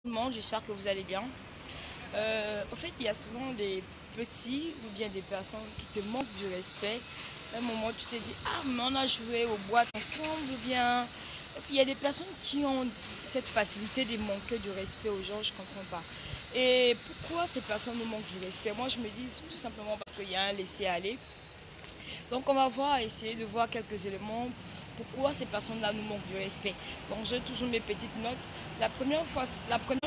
Tout le monde, j'espère que vous allez bien. Au fait, il y a souvent des petits ou bien des personnes qui te manquent du respect. À un moment, tu te dis, ah, mais on a joué au boîte ensemble, ou bien. Il y a des personnes qui ont cette facilité de manquer du respect aux gens, je ne comprends pas. Et pourquoi ces personnes nous manquent du respect? Moi, je me dis tout simplement parce qu'il y a un laisser-aller. Donc, on va essayer de voir quelques éléments. Pourquoi ces personnes-là nous manquent du respect? Bon, j'ai toujours mes petites notes. La première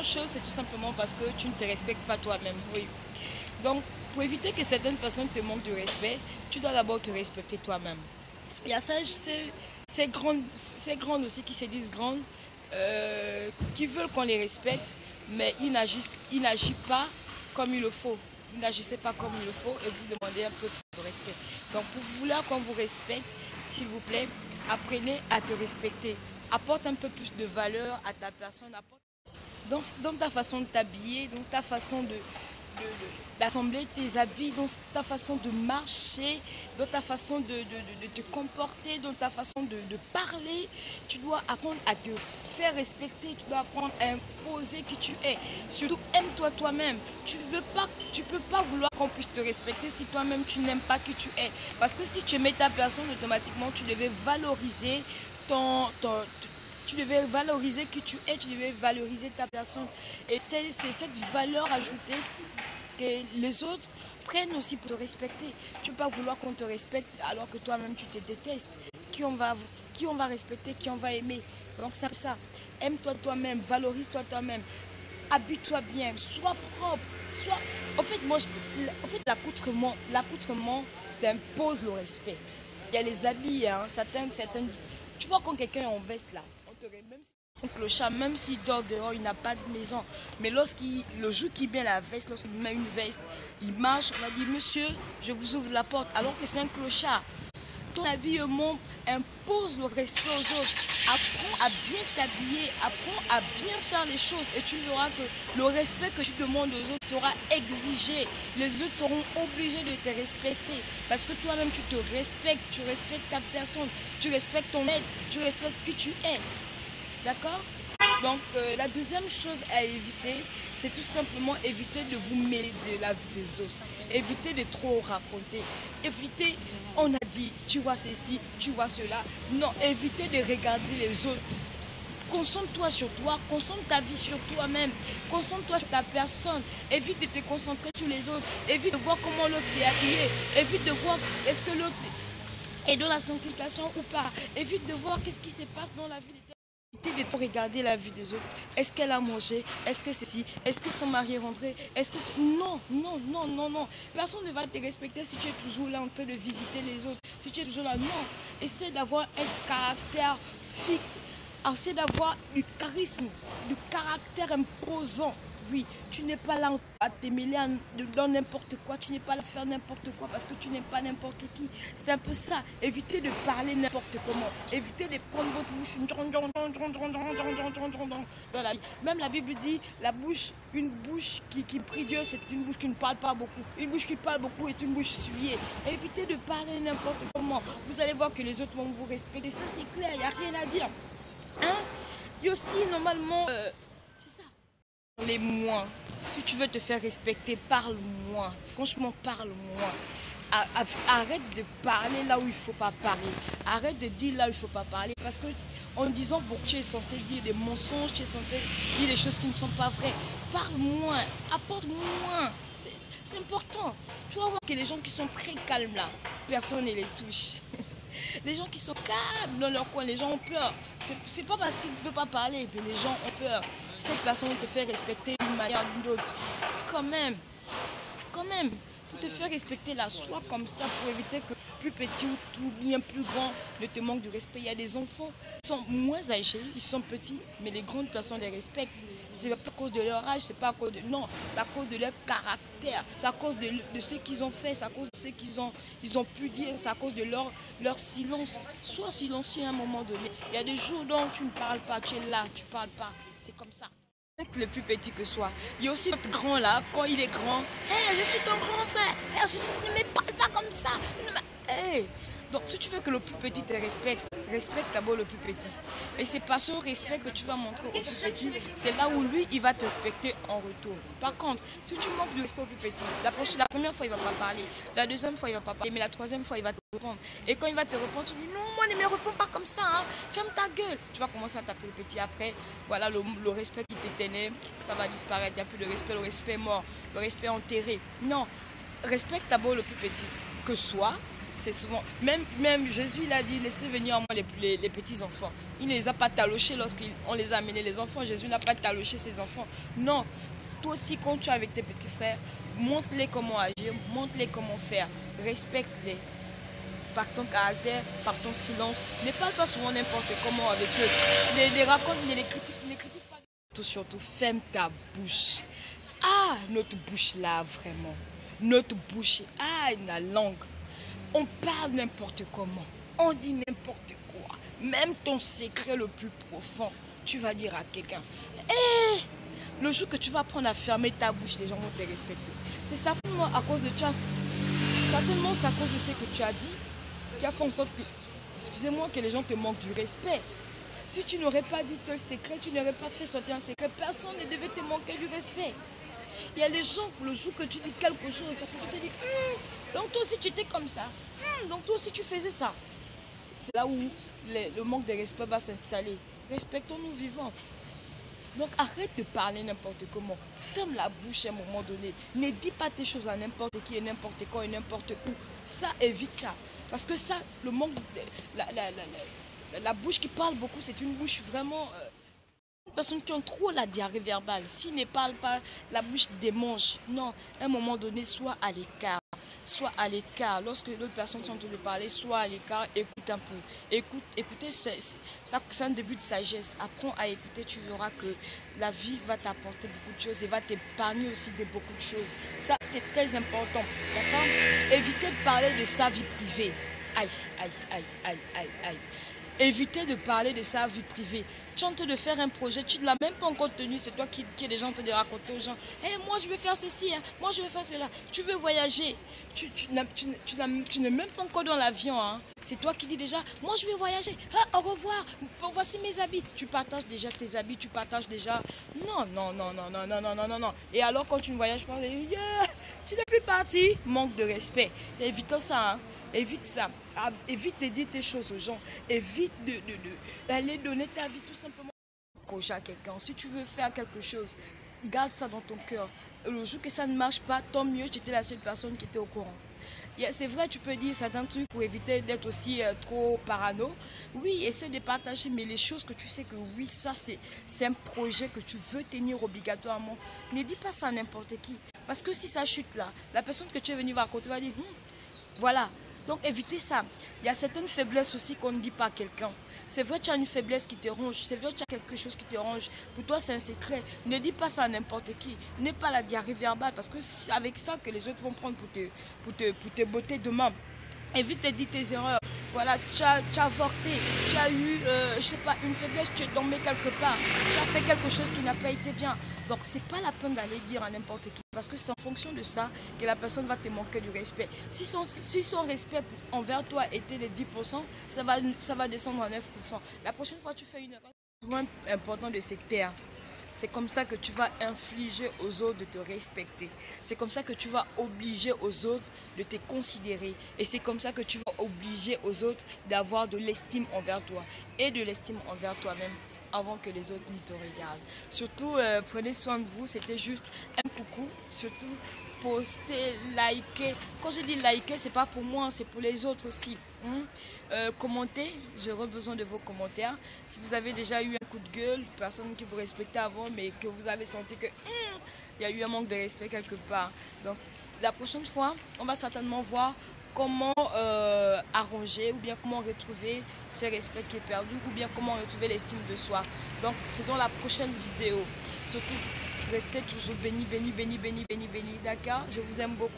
chose, c'est tout simplement parce que tu ne te respectes pas toi-même. Oui. Donc, pour éviter que certaines personnes te manquent de respect, tu dois d'abord te respecter toi-même. Il y a ça, ces grandes aussi qui se disent grandes, qui veulent qu'on les respecte, mais ils n'agissent pas comme il le faut. Vous n'agissez pas comme il le faut et vous demandez un peu plus de respect. Donc pour vouloir qu'on vous respecte, s'il vous plaît, apprenez à te respecter. Apporte un peu plus de valeur à ta personne. Dans ta façon de t'habiller, dans ta façon d'assembler tes habits, dans ta façon de marcher, dans ta façon de te comporter, dans ta façon de parler. Tu dois apprendre à te faire respecter, tu dois apprendre à imposer qui tu es. Surtout, aime-toi toi-même. Tu ne peux pas vouloir qu'on puisse te respecter si toi-même tu n'aimes pas qui tu es. Parce que si tu aimais ta personne, automatiquement, tu devais valoriser tu devais valoriser qui tu es, tu devais valoriser ta personne. Et c'est cette valeur ajoutée que les autres prennent aussi pour te respecter. Tu ne peux pas vouloir qu'on te respecte alors que toi-même tu te détestes. Qui on va respecter, qui on va aimer. Donc c'est ça. Aime-toi toi-même, valorise-toi toi-même. Habille-toi bien, sois propre. En fait, l'accoutrement t'impose le respect. Il y a les habits, hein, certaines. Tu vois quand quelqu'un est en veste là, même si c'est un clochard, même s'il dort dehors, il n'a pas de maison. Mais le jour qu'il met la veste, lorsqu'il met une veste, il marche, on va dire, monsieur, je vous ouvre la porte, alors que c'est un clochard. Ton habillement impose le respect aux autres. Apprends à bien t'habiller, apprends à bien faire les choses et tu verras que le respect que tu demandes aux autres sera exigé. Les autres seront obligés de te respecter parce que toi-même tu te respectes, tu respectes ta personne, tu respectes ton être, tu respectes qui tu es. D'accord? Donc la deuxième chose à éviter, c'est tout simplement éviter de vous mêler de la vie des autres. Évitez de trop raconter. Évitez, on a dit, tu vois ceci, tu vois cela. Non, évitez de regarder les autres. Concentre-toi sur toi, concentre ta vie sur toi-même, concentre-toi sur ta personne, évite de te concentrer sur les autres, évite de voir comment l'autre est habillé, évite de voir est-ce que l'autre est dans la sanctification ou pas, évite de voir qu'est-ce qui se passe dans la vie de évitez de regarder la vie des autres. Est-ce qu'elle a mangé? Est-ce que c'est si? Est-ce que son mari est rentré? Est-ce que non, non, non, non, non. Personne ne va te respecter si tu es toujours là en train de visiter les autres. Si tu es toujours là, non. Essaie d'avoir un caractère fixe. Essaie d'avoir du charisme, du caractère imposant. Oui, tu n'es pas là à te mêler dans n'importe quoi, tu n'es pas là à faire n'importe quoi parce que tu n'es pas n'importe qui. C'est un peu ça. Évitez de parler n'importe comment. Évitez de prendre votre bouche dans la vie. Même la Bible dit, une bouche qui prie Dieu, c'est une bouche qui ne parle pas beaucoup. Une bouche qui parle beaucoup est une bouche souillée. Évitez de parler n'importe comment. Vous allez voir que les autres vont vous respecter. Ça, c'est clair, il n'y a rien à dire. Hein? Et aussi, normalement, c'est ça. Parlez moins. Si tu veux te faire respecter, parle moins. Franchement, parle moins. Arrête de parler là où il ne faut pas parler. Arrête de dire là où il ne faut pas parler. Parce que en disant, bon, tu es censé dire des mensonges, tu es censé dire des choses qui ne sont pas vraies. Parle moins. Apporte moins. C'est important. Tu vas voir que les gens qui sont très calmes là, personne ne les touche. Les gens qui sont calmes dans leur coin, les gens ont peur. C'est pas parce qu'ils ne veulent pas parler que les gens ont peur. Cette personne se fait respecter d'une manière ou d'une autre. Quand même, pour te faire respecter la soie comme ça, pour éviter que plus petit ou bien plus grand ne te manque de respect. Il y a des enfants qui sont moins âgés, ils sont petits, mais les grandes personnes les respectent. C'est pas à cause de leur âge, c'est pas à cause de... Non, c'est à cause de leur caractère, c'est à cause de ce qu'ils ont fait, c'est à cause de ce qu'ils ont pu dire, c'est à cause de leur silence. Sois silencieux à un moment donné. Il y a des jours dont tu ne parles pas, tu es là, tu ne parles pas. C'est comme ça. Le plus petit que soit. Il y a aussi notre grand là, quand il est grand. Hey, je suis ton grand frère. Hey, ne me parle pas comme ça. Hey, Donc si tu veux que le plus petit te respecte, respecte d'abord le plus petit. Et c'est par ce respect que tu vas montrer au plus petit, c'est là où lui, il va te respecter en retour. Par contre, si tu manques de respect au plus petit, la première fois, il ne va pas parler. La deuxième fois, il ne va pas parler. Mais la troisième fois, il va te répondre. Et quand il va te répondre, tu dis non, moi, ne me réponds pas comme ça. Hein. Ferme ta gueule. Tu vas commencer à taper le petit. Après, voilà, le respect qui t'éteignait, ça va disparaître. Il n'y a plus de respect. Le respect est mort. Le respect est enterré. Non. Respecte d'abord le plus petit. Que soit. C'est souvent, même Jésus il a dit, laissez venir à moi les petits enfants. Il ne les a pas talochés lorsqu'on les a amenés les enfants. Jésus n'a pas taloché ses enfants. Non, toi aussi quand tu es avec tes petits frères, montre-les comment agir, montre-les comment faire, respecte-les. Par ton caractère, par ton silence. Ne parle pas souvent n'importe comment avec eux. Les raconte, les critiques pas. Surtout, ferme ta bouche. Ah, notre bouche là, vraiment. Notre bouche, ah, la langue. On parle n'importe comment, on dit n'importe quoi. Même ton secret le plus profond, tu vas dire à quelqu'un. Hey, le jour que tu vas apprendre à fermer ta bouche, les gens vont te respecter. C'est certainement à cause de toi. Certainement c'est à cause de ce que tu as dit qui a fait en sorte que, excusez-moi, que les gens te manquent du respect. Si tu n'aurais pas dit tel secret, tu n'aurais pas fait sortir un secret, personne ne devait te manquer du respect. Il y a des gens, le jour que tu dis quelque chose, ça peut se dire, donc toi aussi tu étais comme ça, donc toi aussi tu faisais ça. C'est là où le manque de respect va s'installer. Respectons-nous vivants. Donc arrête de parler n'importe comment. Ferme la bouche à un moment donné. Ne dis pas tes choses à n'importe qui et n'importe quand et n'importe où. Ça, évite ça. Parce que ça, le manque de la bouche qui parle beaucoup, c'est une bouche vraiment... personnes qui ont trop la diarrhée verbale, s'ils ne parlent pas, la bouche démange. Non, à un moment donné, sois à l'écart. Sois à l'écart. Lorsque l'autre personne sont en train de parler, sois à l'écart, écoute un peu. Écoutez, c'est un début de sagesse. Apprends à écouter, tu verras que la vie va t'apporter beaucoup de choses et va t'épargner aussi de beaucoup de choses. Ça, c'est très important. D'accord? Évitez de parler de sa vie privée. Aïe, aïe, aïe, aïe, aïe, aïe. Évitez de parler de sa vie privée. Tu es en train de faire un projet, tu ne l'as même pas encore tenu, c'est toi qui es déjà en train de raconter aux gens. Hey, moi je vais faire ceci, hein, moi je vais faire cela. Tu veux voyager, tu n'es même pas encore dans l'avion. Hein. C'est toi qui dis déjà, moi je vais voyager, ah, au revoir, voici mes habits. Tu partages déjà tes habits, tu partages déjà... Non, non, non, non, non, non, non, non, non, non. Et alors quand tu ne voyages pas, yeah, tu n'es plus parti. Manque de respect. Évitons ça, hein. Évite ça. Évite de dire tes choses aux gens. Évite d'aller donner ta vie tout simplement. Projet à quelqu'un. Si tu veux faire quelque chose, garde ça dans ton cœur. Le jour que ça ne marche pas, tant mieux, tu étais la seule personne qui était au courant. C'est vrai, tu peux dire certains trucs pour éviter d'être aussi trop parano. Oui, essaie de partager, mais les choses que tu sais que oui, ça c'est un projet que tu veux tenir obligatoirement. Ne dis pas ça à n'importe qui. Parce que si ça chute là, la personne que tu es venue raconter va dire, voilà. Donc évitez ça. Il y a certaines faiblesses aussi qu'on ne dit pas à quelqu'un. C'est vrai que tu as une faiblesse qui te ronge. C'est vrai que tu as quelque chose qui te ronge. Pour toi, c'est un secret. Ne dis pas ça à n'importe qui. N'aie pas la diarrhée verbale parce que c'est avec ça que les autres vont prendre pour te botter demain. Évite de dire tes erreurs. Voilà, tu as avorté, tu as eu, je sais pas, une faiblesse, tu es tombé quelque part, tu as fait quelque chose qui n'a pas été bien. Donc, c'est pas la peine d'aller dire à n'importe qui. Parce que c'est en fonction de ça que la personne va te manquer du respect. Si son respect envers toi était de 10%, ça va descendre à 9%. La prochaine fois que tu fais une erreur, c'est vraiment important de se taire. C'est comme ça que tu vas infliger aux autres de te respecter. C'est comme ça que tu vas obliger aux autres de te considérer. Et c'est comme ça que tu vas obliger aux autres d'avoir de l'estime envers toi. Et de l'estime envers toi-même avant que les autres ne te regardent. Surtout, prenez soin de vous. C'était juste un coucou. Surtout, postez, likez. Quand je dis liker, ce n'est pas pour moi, c'est pour les autres aussi. Commentez, j'aurai besoin de vos commentaires. Si vous avez déjà eu un coup de gueule, personne qui vous respectait avant, mais que vous avez senti que il y a eu un manque de respect quelque part. Donc, la prochaine fois, on va certainement voir comment arranger ou bien comment retrouver ce respect qui est perdu ou bien comment retrouver l'estime de soi. Donc, c'est dans la prochaine vidéo. Surtout, restez toujours bénis, bénis, bénis, bénis, bénis, bénis. D'accord? Je vous aime beaucoup.